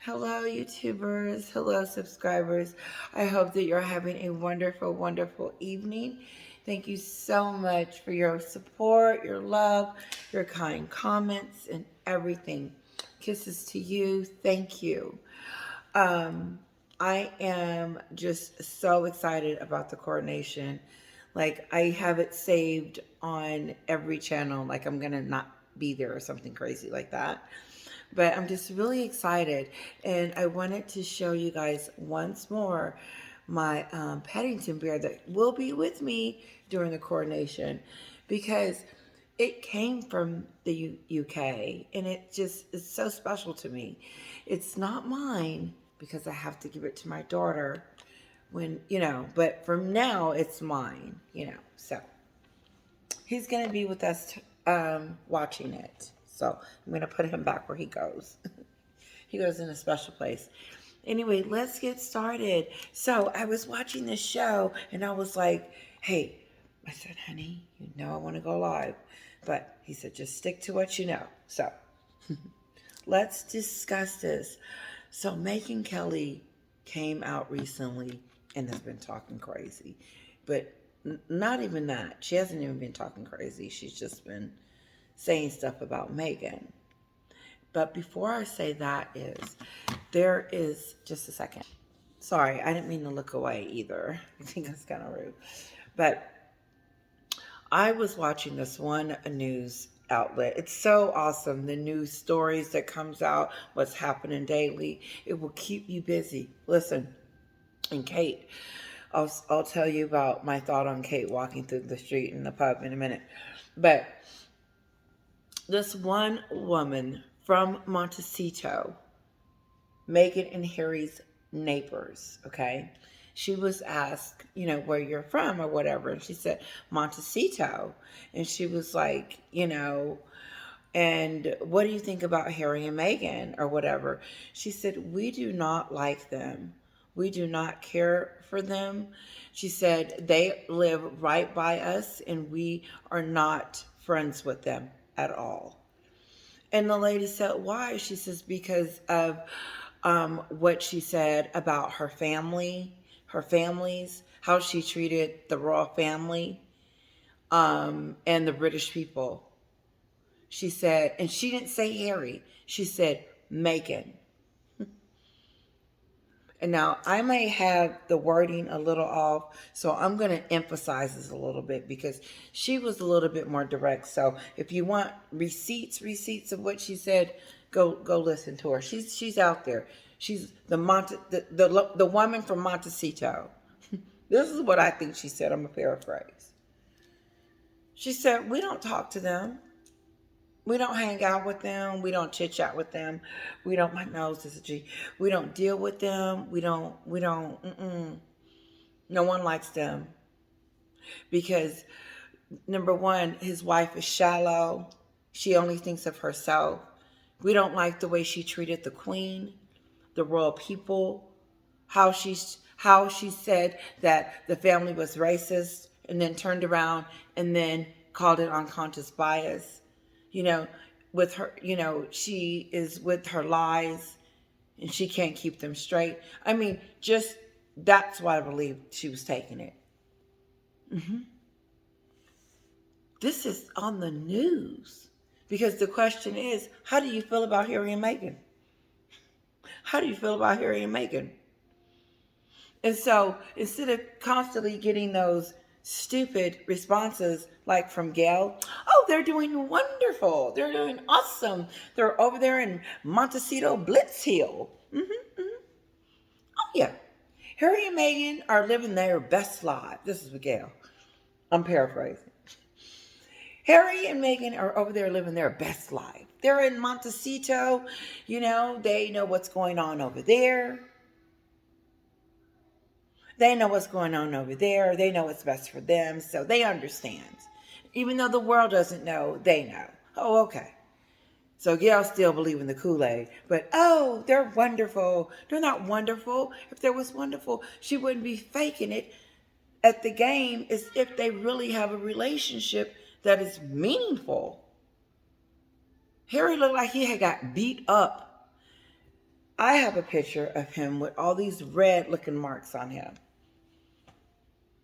Hello, YouTubers. Hello, subscribers. I hope that you're having a wonderful, wonderful evening. Thank you so much for your support, your love, your kind comments, and everything. Kisses to you. Thank you. Um, I am just so excited about the coronation. Like, I have it saved on every channel. Like, I'm going to not be there or something crazy like that. But I'm just really excited. And I wanted to show you guys once more my Paddington bear that will be with me during the coronation, because it came from the UK and it just is so special to me. It's not mine because I have to give it to my daughter when, but from now it's mine. So he's going to be with us watching it. So I'm going to put him back where he goes. He goes in a special place. Anyway, let's get started. So I was watching this show and I was like, hey, I said, honey, you know I want to go live. But he said, just stick to what you know. So let's discuss this. So Meghan Kelly came out recently and has been talking crazy. But not even that. She hasn't even been talking crazy. She's just been saying stuff about Meghan. But before I say that there is, just a second. Sorry, I didn't mean to look away either. I think that's kind of rude. But I was watching this one news outlet. It's so awesome. The news stories that comes out, what's happening daily. It will keep you busy. Listen, and Kate, I'll tell you about my thought on Kate walking through the street in the pub in a minute. But this one woman from Montecito, Meghan and Harry's neighbors, okay? She was asked, where you're from or whatever. And she said, Montecito. And she was like, and what do you think about Harry and Meghan or whatever? She said, we do not like them. We do not care for them. She said, they live right by us and we are not friends with them at all. And the lady said, why? She says, because of what she said about her family, her families, how she treated the royal family, and the British people. She said, and she didn't say Harry, she said Meghan. And now I may have the wording a little off, so I'm going to emphasize this a little bit because she was a little bit more direct. So if you want receipts of what she said, go listen to her. She's out there. She's the woman from Montecito. This is what I think she said. I'm gonna paraphrase. She said, "We don't talk to them. We don't hang out with them. We don't chit chat with them. We don't, my nose is a G. We don't deal with them. No one likes them. Because, number one, his wife is shallow. She only thinks of herself. We don't like the way she treated the queen, the royal people, how she said that the family was racist and then turned around and then called it unconscious bias. You know, with her, she is with her lies and she can't keep them straight. I mean, just that's why I believe she was taking it. This is on the news because the question is, how do you feel about Harry and Meghan? How do you feel about Harry and Meghan? And so instead of constantly getting those stupid responses like from Gail, oh, they're doing wonderful. They're doing awesome. They're over there in Montecito Blitz Hill. Oh, yeah. Harry and Meghan are living their best life. This is with Gail. I'm paraphrasing. Harry and Meghan are over there living their best life. They're in Montecito. They know what's going on over there. They know what's going on over there. They know what's best for them. So they understand. Even though the world doesn't know, they know. Oh, okay. So Gail still believe in the Kool-Aid. But, oh, they're wonderful. They're not wonderful. If they was wonderful, she wouldn't be faking it at the game as if they really have a relationship that is meaningful. Harry looked like he had got beat up I have a picture of him with all these red looking marks on him.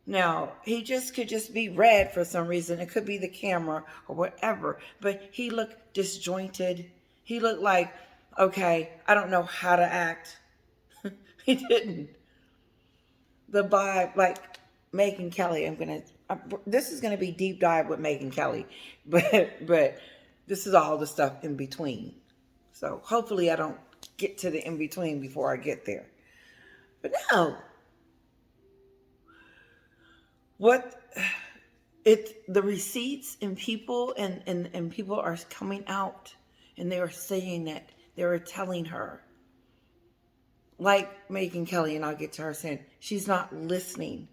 Now, he just could just be red for some reason. It could be the camera or whatever, but he looked disjointed. He looked like, okay, I don't know how to act. He didn't. The vibe, like Meghan Kelly, this is gonna be deep dive with Meghan Kelly, but this is all the stuff in between. So hopefully I don't get to the in between before I get there. But no, what the receipts and people and people are coming out and they are saying that they were telling her, like Meghan Kelly, and I'll get to her saying she's not listening.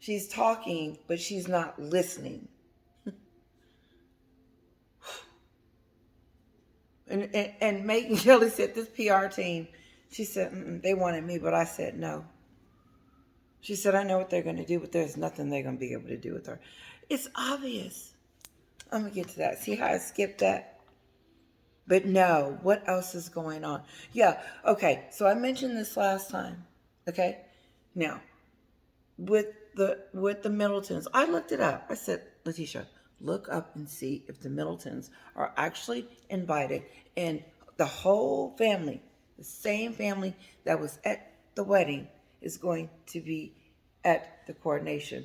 She's talking, but she's not listening. And Meghan Kelly said, this PR team, she said, they wanted me, but I said no. She said, I know what they're going to do, but there's nothing they're going to be able to do with her. It's obvious. I'm going to get to that. See how I skipped that? But no, what else is going on? Yeah, okay. So I mentioned this last time. Okay? Now, with the Middletons, I looked it up. I said, Letitia, look up and see if the Middletons are actually invited. And the whole family, the same family that was at the wedding, is going to be at the coronation.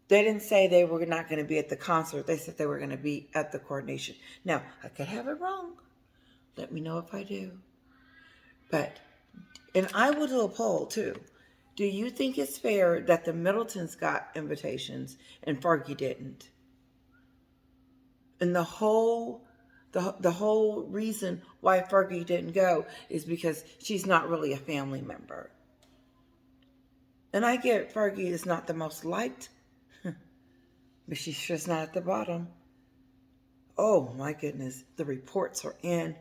They didn't say they were not going to be at the concert. They said they were going to be at the coronation. Now, I could have it wrong. Let me know if I do. But, and I will do a poll too. Do you think it's fair that the Middletons got invitations and Fergie didn't? And the whole reason why Fergie didn't go is because she's not really a family member. And I get Fergie is not the most liked, but she's just not at the bottom. Oh my goodness, the reports are in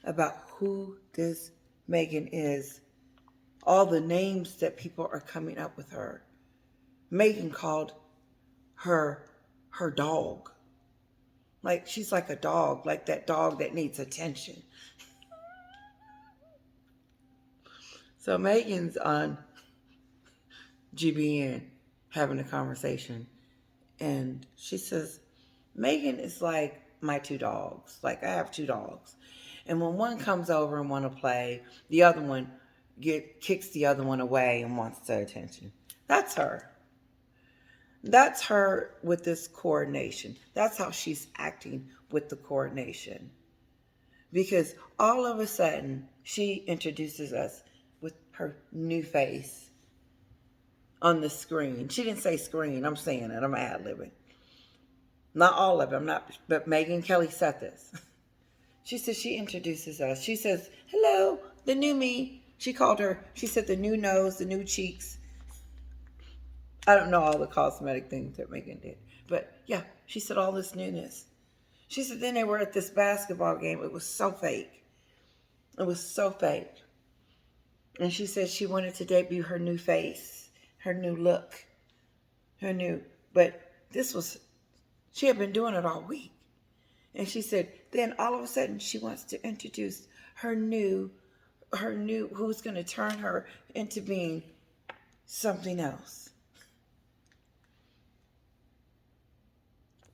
about who this Meghan is. All the names that people are coming up with her. Meghan called her dog. Like she's like a dog, like that dog that needs attention. So Meghan's on GBN having a conversation, and she says, Meghan is like my two dogs. Like I have two dogs. And when one comes over and want to play, the other one kicks the other one away and wants the attention. That's her. That's her with this coordination. That's how she's acting with the coordination. Because all of a sudden, she introduces us with her new face on the screen. She didn't say screen. I'm saying it. I'm ad-libbing. Not all of them, but Meghan Kelly said this. She says she introduces us. She says, hello, the new me. She said the new nose, the new cheeks. I don't know all the cosmetic things that Meghan did. But yeah, she said all this newness. She said then they were at this basketball game. It was so fake. It was so fake. And she said she wanted to debut her new face, her new look, but she had been doing it all week. And she said, then all of a sudden she wants to introduce her new, who's going to turn her into being something else.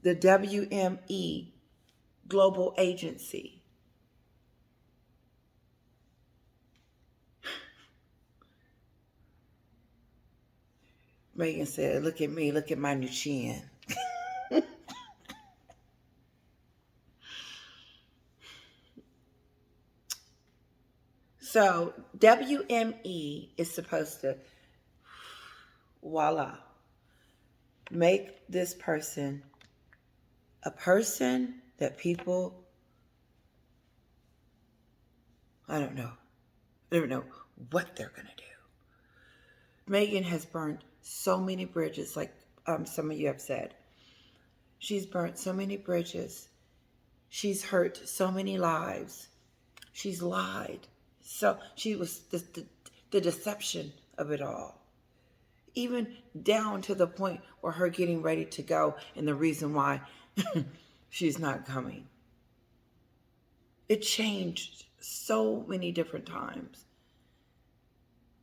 The WME Global Agency. Meghan said, look at me, look at my new chin. So WME is supposed to, voila, make this person a person that people, I don't know what they're going to do. Meghan has burnt so many bridges, like some of you have said. She's burnt so many bridges. She's hurt so many lives. She's lied. So she was the deception of it all. Even down to the point where her getting ready to go and the reason why she's not coming. It changed so many different times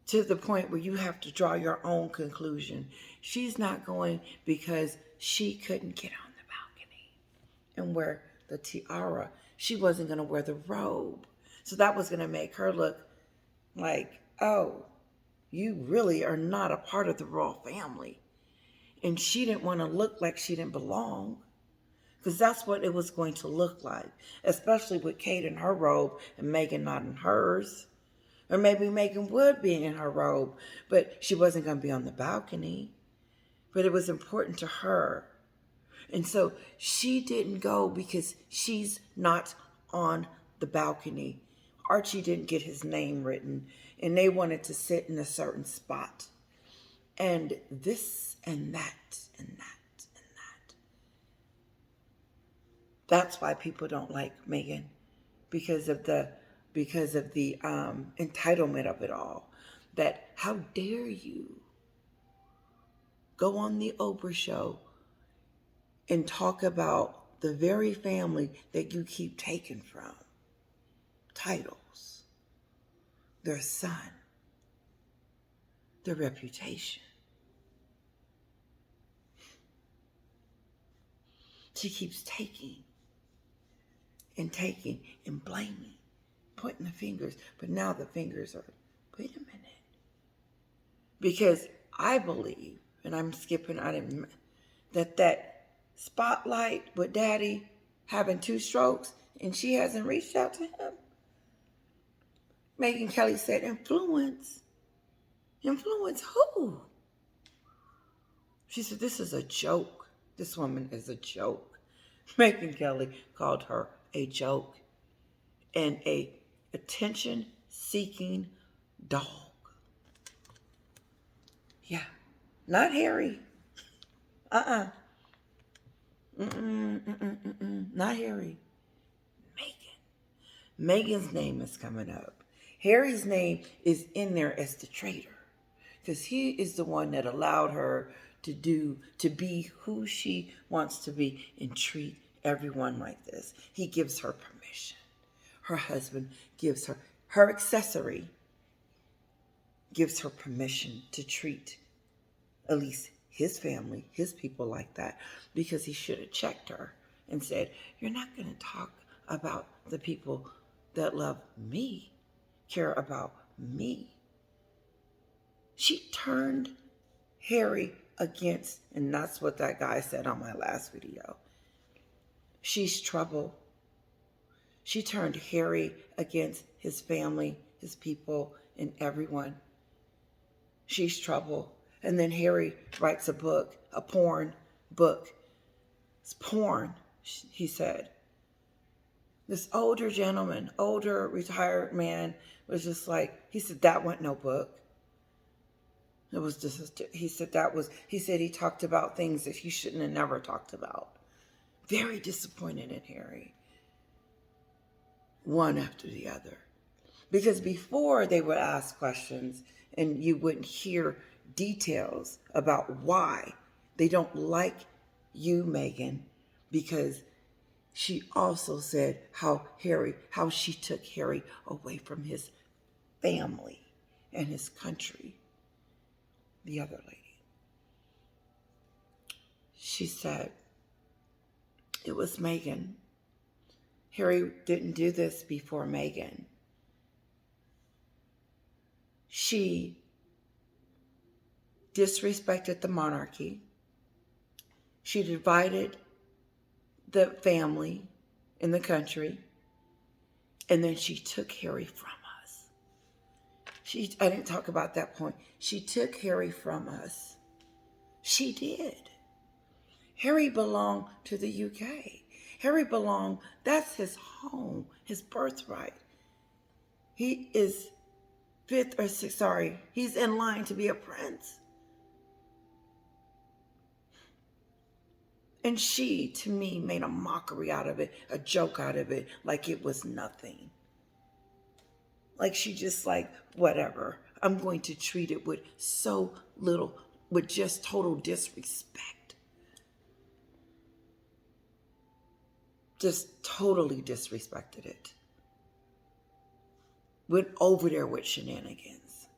to the point where you have to draw your own conclusion. She's not going because she couldn't get on the balcony and wear the tiara. She wasn't going to wear the robe. So that was going to make her look like, oh, you really are not a part of the royal family. And she didn't want to look like she didn't belong, because that's what it was going to look like, especially with Kate in her robe and Meghan not in hers. Or maybe Meghan would be in her robe, but she wasn't going to be on the balcony. But it was important to her. And so she didn't go because she's not on the balcony. Archie didn't get his name written, and they wanted to sit in a certain spot. And this and that and that and that. That's why people don't like Meghan, because of the entitlement of it all. That how dare you go on the Oprah show and talk about the very family that you keep taking from titles, their son, their reputation. She keeps taking and blaming, pointing the fingers, but now the fingers are, wait a minute. Because I believe, and I'm skipping, that spotlight with Daddy having 2 strokes and she hasn't reached out to him. Megyn Kelly said, influence. Influence who? She said, this is a joke. This woman is a joke. Megyn Kelly called her a joke and a attention-seeking dog. Yeah, not Harry. Not Harry. Meghan. Meghan's name is coming up. Harry's name is in there as the traitor, because he is the one that allowed her to be who she wants to be and treat everyone like this. He gives her permission. Her husband gives her accessory gives her permission to treat at least his family, his people like that, because he should have checked her and said, you're not going to talk about the people that love me, care about me. She turned Harry against, and that's what that guy said on my last video. She's trouble. She turned Harry against his family, his people, and everyone. She's trouble. And then Harry writes a book, a porn book. It's porn, he said. This older gentleman, older retired man, was just like, he said, that wasn't no book. It was just, he said he talked about things that he shouldn't have never talked about. Very disappointed in Harry. One after the other. Because before they would ask questions and you wouldn't hear details about why they don't like you, Meghan, because she also said how she took Harry away from his family and his country. The other lady. She said, it was Meghan. Harry didn't do this before Meghan. She disrespected the monarchy. She divided the family in the country. And then she took Harry from us. I didn't talk about that point. She took Harry from us. She did. Harry belonged to the UK. Harry belonged, that's his home, his birthright. He is he's in line to be a prince. And she, to me, made a mockery out of it, a joke out of it, like it was nothing. Like she just like, whatever. I'm going to treat it with so little, with just total disrespect. Just totally disrespected it. went over there with shenanigans.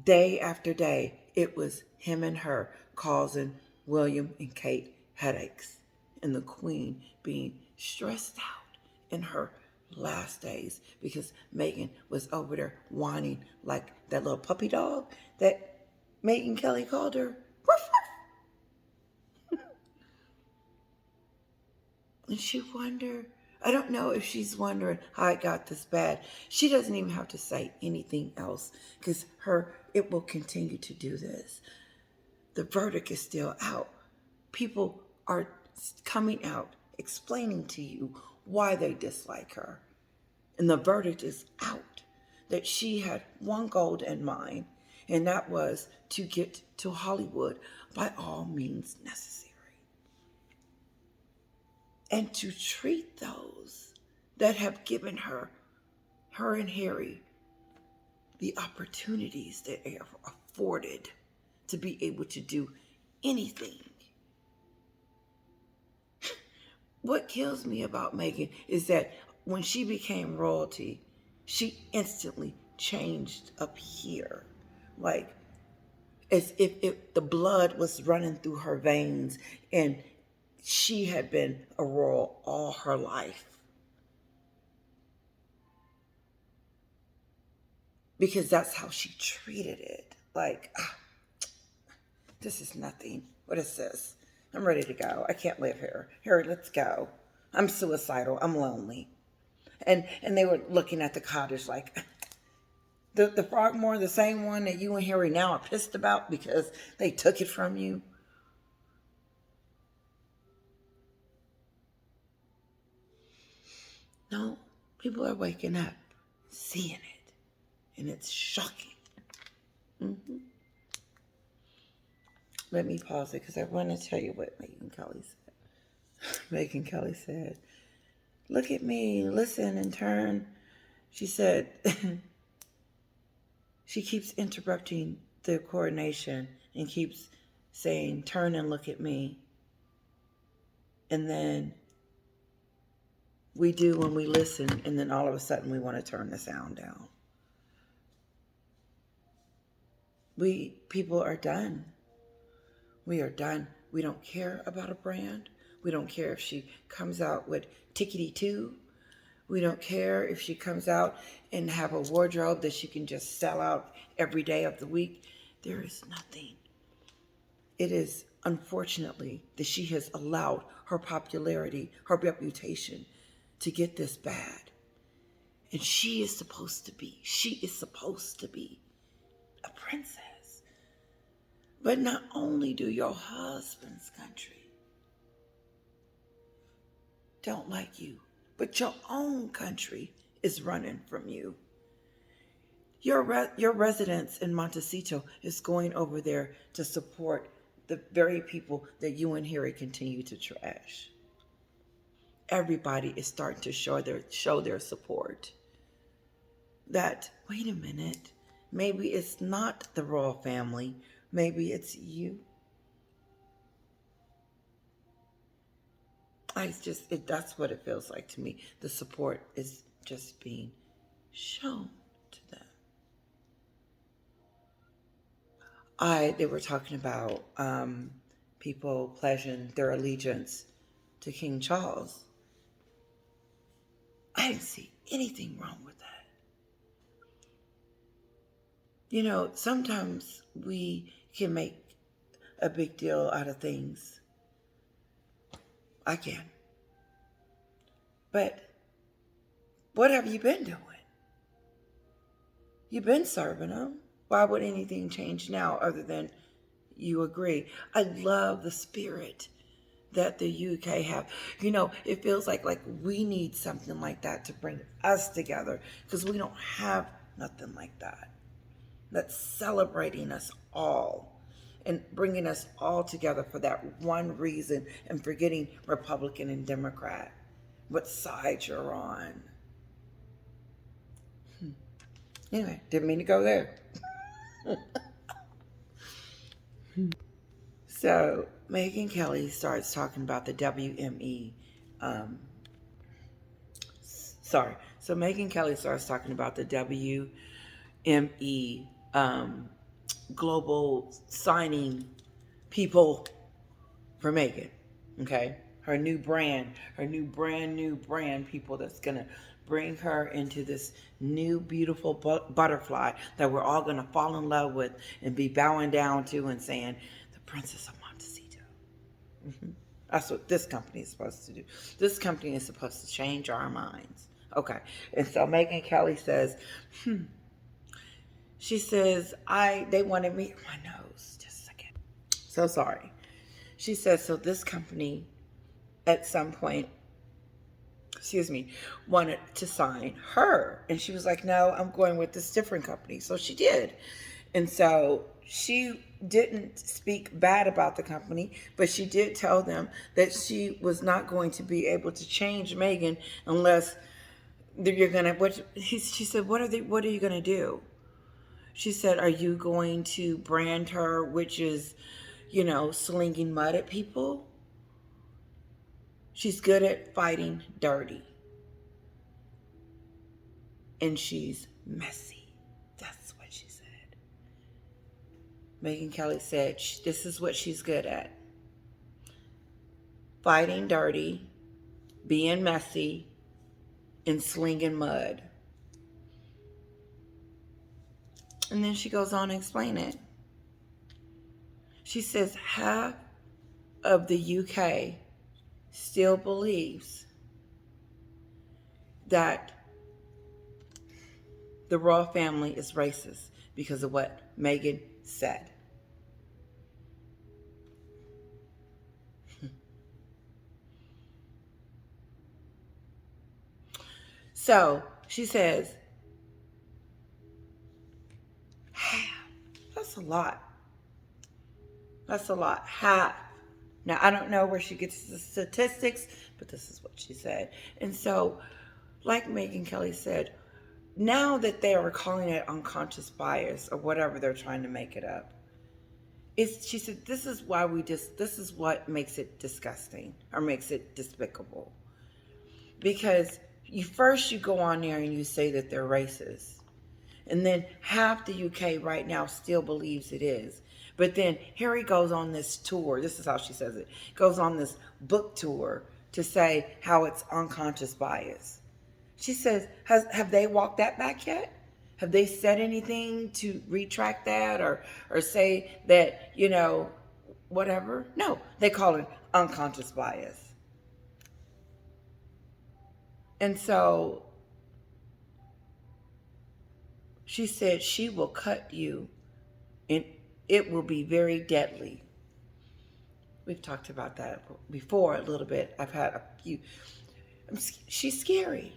Day after day, it was him and her causing William and Kate headaches, and the Queen being stressed out in her last days because Meghan was over there whining like that little puppy dog that Meghan Kelly called her. And she wondered, I don't know if she's wondering how it got this bad. She doesn't even have to say anything else because it will continue to do this. The verdict is still out. People are coming out, explaining to you why they dislike her. And the verdict is out that she had one goal in mind, and that was to get to Hollywood by all means necessary. And to treat those that have given her and Harry, the opportunities that they are afforded to be able to do anything. What kills me about Meghan is that when she became royalty, she instantly changed up here. Like, as if the blood was running through her veins, and she had been a royal all her life. Because that's how she treated it. Like, this is nothing. What is this? I'm ready to go. I can't live here. Harry, let's go. I'm suicidal. I'm lonely. And they were looking at the cottage like, the Frogmore, the same one that you and Harry now are pissed about because they took it from you. No, people are waking up, seeing it, and it's shocking. Mm-hmm. Let me pause it because I want to tell you what Meghan Kelly said. Meghan Kelly said, "Look at me, listen and turn." She said, she keeps interrupting the coronation and keeps saying, "Turn and look at me." And then we do when we listen, and then all of a sudden we want to turn the sound down. People are done. We are done. We don't care about a brand. We don't care if she comes out with Tickety 2. We don't care if she comes out and have a wardrobe that she can just sell out every day of the week. There is nothing. It is unfortunately that she has allowed her popularity, her reputation to get this bad. And she is supposed to be a princess. But not only do your husband's country don't like you, but your own country is running from you. Your residence in Montecito is going over there to support the very people that you and Harry continue to trash. Everybody is starting to show their support. That, wait a minute, maybe it's not the royal family, maybe it's you. That's what it feels like to me. The support is just being shown to them. They were talking about people pledging their allegiance to King Charles. I didn't see anything wrong with that. You know, sometimes we can make a big deal out of things. I can. But what have you been doing? You've been serving them. Why would anything change now other than you agree? I love the spirit that the UK have. You know, it feels like we need something like that to bring us together because we don't have nothing like that. That's celebrating us all and bringing us all together for that one reason and forgetting Republican and Democrat, what side you're on. Anyway, didn't mean to go there. So Meghan Kelly starts talking about the WME sorry. So Meghan Kelly starts talking about the WME global signing people for Meghan. Okay, her new brand, new brand people that's gonna bring her into this new beautiful butterfly that we're all gonna fall in love with and be bowing down to and saying, the Princess of Montecito. That's what this company is supposed to do. This company is supposed to change our minds. Okay, and so Meghan Kelly says, she says, they wanted me, my nose, just a second. So sorry. She says, so this company at some point, wanted to sign her. And she was like, no, I'm going with this different company. So she did. And so she didn't speak bad about the company, but she did tell them that she was not going to be able to change Meghan unless you're going to, she said, what are you going to do? She said, are you going to brand her, which is, slinging mud at people? She's good at fighting dirty. And she's messy. That's what she said. Meghan Kelly said this is what she's good at. Fighting dirty, being messy, and slinging mud. And then she goes on to explain it. She says half of the UK still believes that the royal family is racist because of what Meghan said. So she says, half. That's a lot. That's a lot. Half. Now, I don't know where she gets the statistics, but this is what she said. And so, like Meghan Kelly said, now that they are calling it unconscious bias or whatever they're trying to make it up, she said, this is what makes it disgusting or makes it despicable. Because you go on there and you say that they're racist. And then half the UK right now still believes it is. But then Harry goes on this tour. This is how she says it. Goes on this book tour to say how it's unconscious bias. She says, have they walked that back yet? Have they said anything to retract that or say that, whatever? No, they call it unconscious bias. And so she said she will cut you and it will be very deadly. We've talked about that before a little bit. I've had a few. She's scary.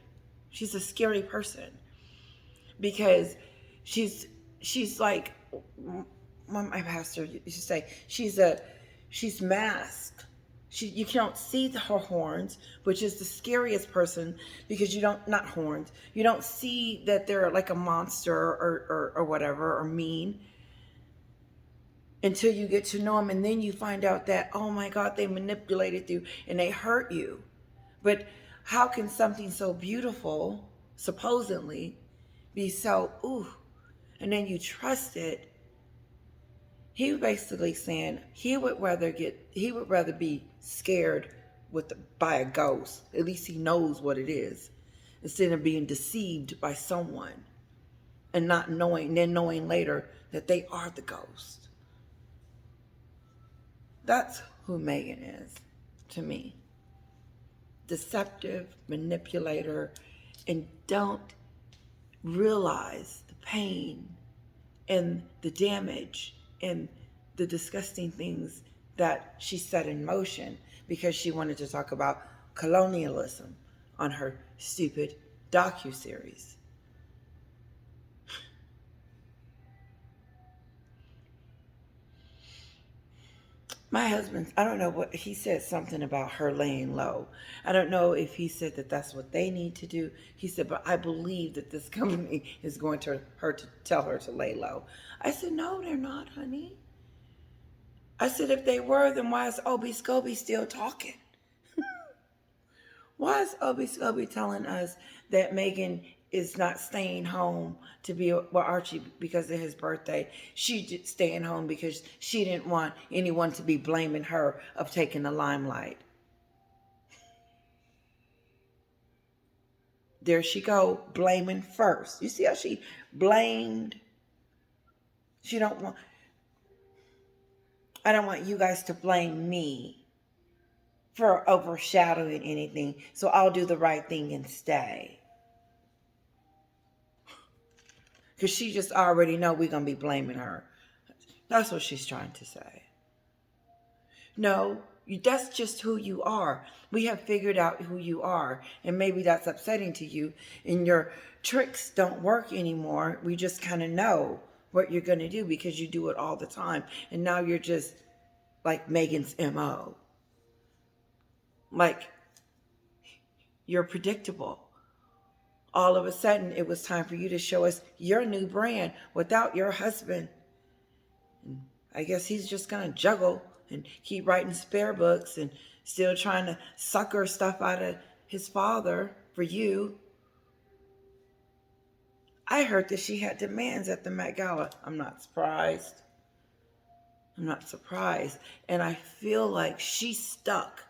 She's a scary person because she's like my pastor used to say. She's masked. You can't see her horns, which is the scariest person because you don't see that they're like a monster or whatever or mean until you get to know them, and then you find out that, oh my God, they manipulated you and they hurt you. But how can something so beautiful, supposedly, be so, ooh, and then you trust it? He basically saying he would rather be scared by a ghost. At least he knows what it is, instead of being deceived by someone and not knowing, then knowing later that they are the ghost. That's who Meghan is to me. Deceptive, manipulator, and don't realize the pain and the damage and the disgusting things that she set in motion because she wanted to talk about colonialism on her stupid docuseries. My husband, I don't know what, he said something about her laying low. I don't know if he said that that's what they need to do. He said, but I believe that this company is going to tell her to lay low. I said, no, they're not, honey. I said, if they were, then why is Obie Scobie still talking? Why is Obi Scobie telling us that Meghan is not staying home to be with Archie because of his birthday? She just staying home because she didn't want anyone to be blaming her of taking the limelight. There she go, blaming first. You see how she blamed? She don't want. I don't want you guys to blame me for overshadowing anything, so I'll do the right thing and stay. Because she just already know we're going to be blaming her. That's what she's trying to say. No, that's just who you are. We have figured out who you are. And maybe that's upsetting to you. And your tricks don't work anymore. We just kind of know what you're going to do because you do it all the time. And now you're just like Meghan's MO. Like, you're predictable. All of a sudden, it was time for you to show us your new brand without your husband. And I guess he's just going to juggle and keep writing spare books and still trying to sucker stuff out of his father for you. I heard that she had demands at the Met Gala. I'm not surprised. I'm not surprised. And I feel like she's stuck.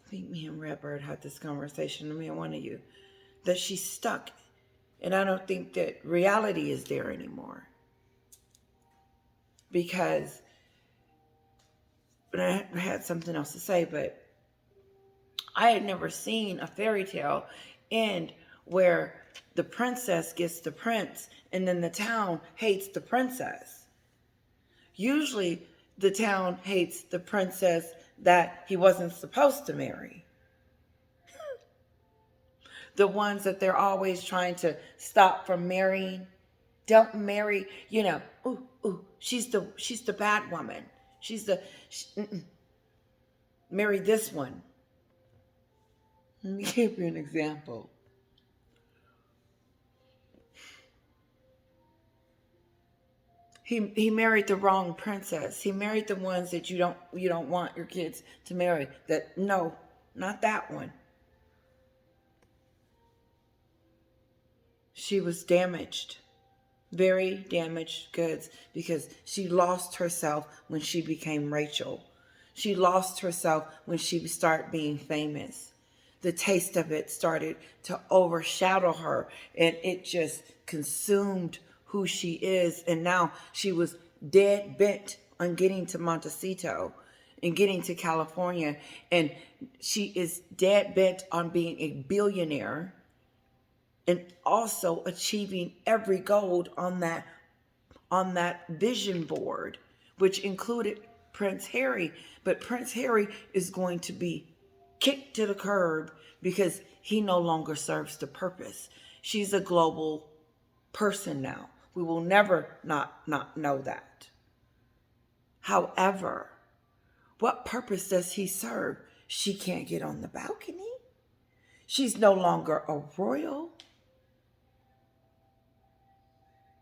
I think me and Redbird had this conversation, me and one of you, that she's stuck. And I don't think that reality is there anymore. Because, but I had something else to say, but I had never seen a fairy tale end where the princess gets the prince and then the town hates the princess. Usually the town hates the princess that he wasn't supposed to marry. The ones that they're always trying to stop from marrying. Don't marry, she's the bad woman. Marry this one. Let me give you an example. He married the wrong princess. He married the ones that you don't want your kids to marry. No, not that one. She was damaged. Very damaged goods because she lost herself when she became Rachel. She lost herself when she started being famous. The taste of it started to overshadow her and it just consumed who she is. And now she was dead bent on getting to Montecito and getting to California. And she is dead bent on being a billionaire and also achieving every goal on that vision board, which included Prince Harry. But Prince Harry is going to be kicked to the curb because he no longer serves the purpose. She's a global person now. We will never not know that. However, what purpose does he serve? She can't get on the balcony. She's no longer a royal.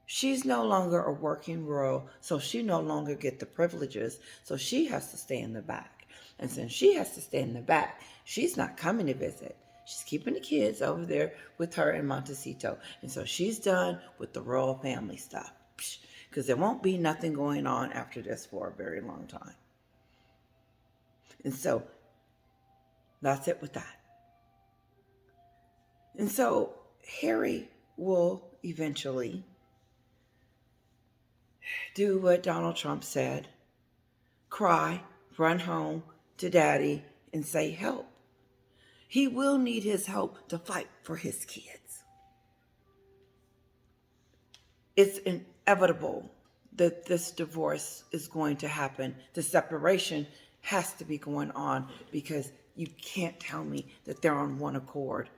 She's no longer a working royal, so she no longer get the privileges, so she has to stay in the back. And since she has to stay in the back, she's not coming to visit. She's keeping the kids over there with her in Montecito. And so she's done with the royal family stuff. Because there won't be nothing going on after this for a very long time. And so that's it with that. And so Harry will eventually do what Donald Trump said. Cry, run home to daddy and say help. He will need his help to fight for his kids. It's inevitable that this divorce is going to happen. The separation has to be going on because you can't tell me that they're on one accord.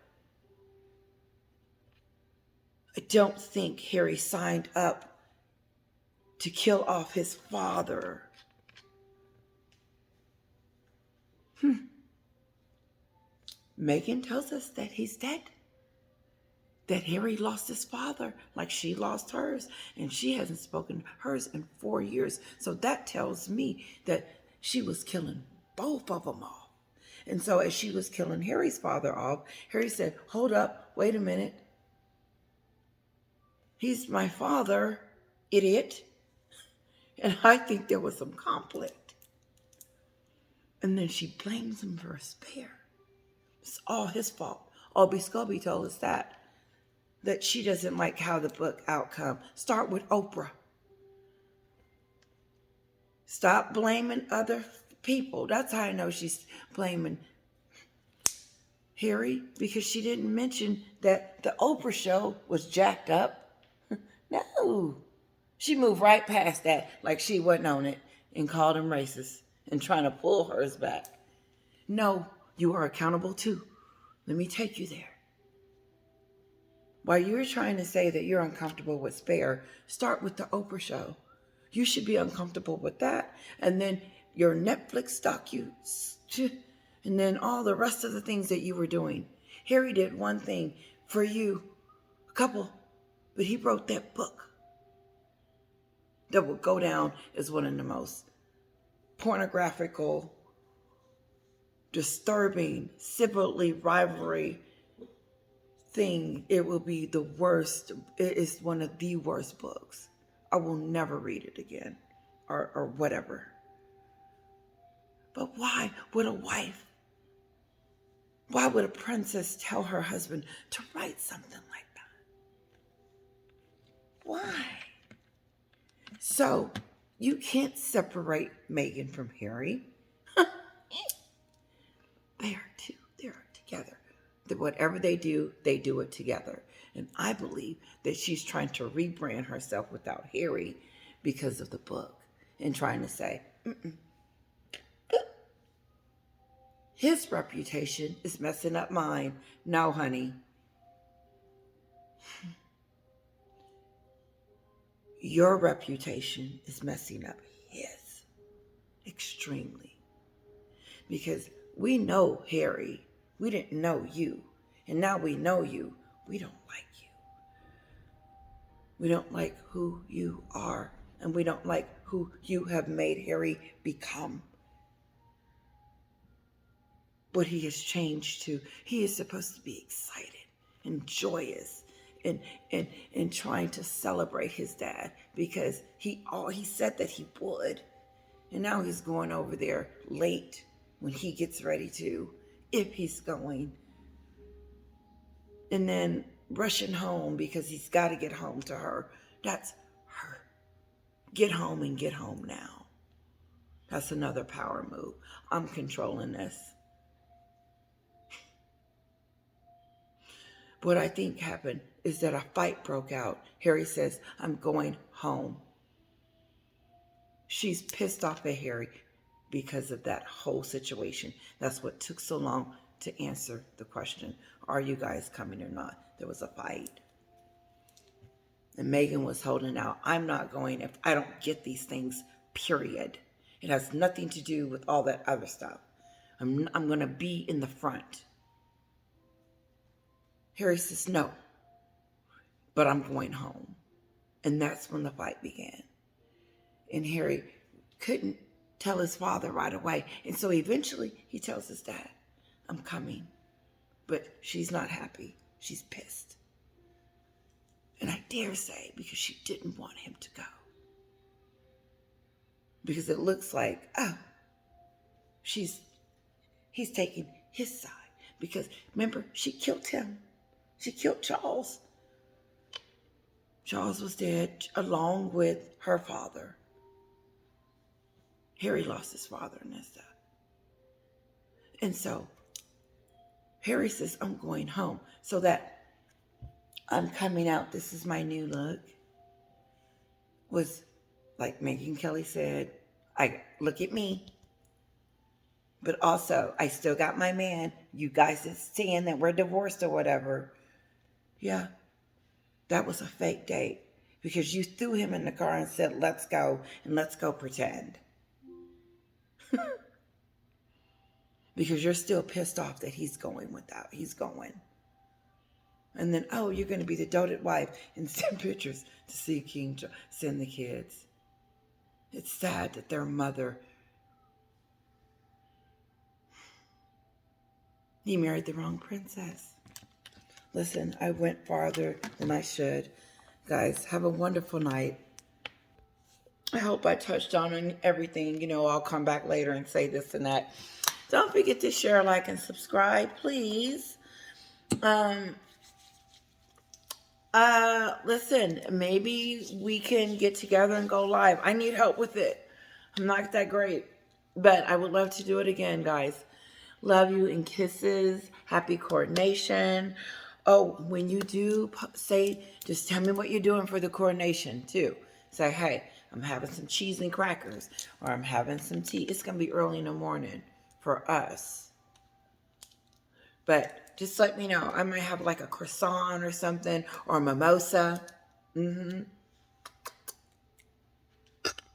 I don't think Harry signed up to kill off his father. Meghan tells us that he's dead. That Harry lost his father like she lost hers. And she hasn't spoken hers in 4 years. So that tells me that she was killing both of them off. And so as she was killing Harry's father off, Harry said, hold up, wait a minute. He's my father, idiot. And I think there was some conflict. And then she blames him for a spare. It's all his fault. Albie Scobie told us that she doesn't like how the book outcome. Start with Oprah. Stop blaming other people. That's how I know she's blaming Harry, because she didn't mention that the Oprah show was jacked up. No. She moved right past that like she wasn't on it and called him racist and trying to pull hers back. No, you are accountable too. Let me take you there. While you're trying to say that you're uncomfortable with Spare, start with the Oprah show. You should be uncomfortable with that. And then your Netflix and then all the rest of the things that you were doing. Harry did one thing for you, a couple, but he wrote that book that will go down as one of the most pornographical, disturbing, sibling rivalry thing. It will be the worst. It is one of the worst books. I will never read it again or whatever. But why would a princess tell her husband to write something like that? Why? So you can't separate Meghan from Harry. They are together. Whatever they do it together. And I believe that she's trying to rebrand herself without Harry because of the book and trying to say, his reputation is messing up mine. No, honey. Your reputation is messing up his extremely. Because we know Harry. We didn't know you. And now we know you. We don't like you. We don't like who you are. And we don't like who you have made Harry become. What he has changed to. He is supposed to be excited and joyous and trying to celebrate his dad because he said that he would. And now he's going over there late when he gets ready to, if he's going. And then rushing home because he's got to get home to her. That's her. Get home and get home now. That's another power move. I'm controlling this. What I think happened is that a fight broke out. Harry says, I'm going home. She's pissed off at Harry because of that whole situation. That's what took so long to answer the question, are you guys coming or not? There was a fight. And Meghan was holding out. I'm not going if I don't get these things, period. It has nothing to do with all that other stuff. I'm going to be in the front. Harry says, no, but I'm going home. And that's when the fight began. And Harry couldn't tell his father right away. And so eventually he tells his dad, I'm coming. But she's not happy. She's pissed. And I dare say because she didn't want him to go. Because it looks like, he's taking his side. Because remember, she killed him. She killed Charles. Charles was dead along with her father. Harry lost his father in this stuff. And so Harry says, I'm going home. So that I'm coming out. This is my new look. Was like Meghan Kelly said, look at me. But also, I still got my man. You guys that saying that we're divorced or whatever. Yeah, that was a fake date. Because you threw him in the car and said, let's go. And let's go pretend. Because you're still pissed off that he's going. And then, you're going to be the doted wife and send pictures to see King send the kids. It's sad that their mother You married the wrong princess. Listen, I went farther than I should. Guys, have a wonderful night. I hope I touched on everything. I'll come back later and say this and that. Don't forget to share, like, and subscribe, please. Listen, maybe we can get together and go live. I need help with it. I'm not that great, but I would love to do it again, guys. Love you and kisses. Happy coordination. Oh, when you do say, just tell me what you're doing for the coordination too. Say, hey, I'm having some cheese and crackers, or I'm having some tea. It's going to be early in the morning for us. But just let me know. I might have like a croissant or something, or a mimosa.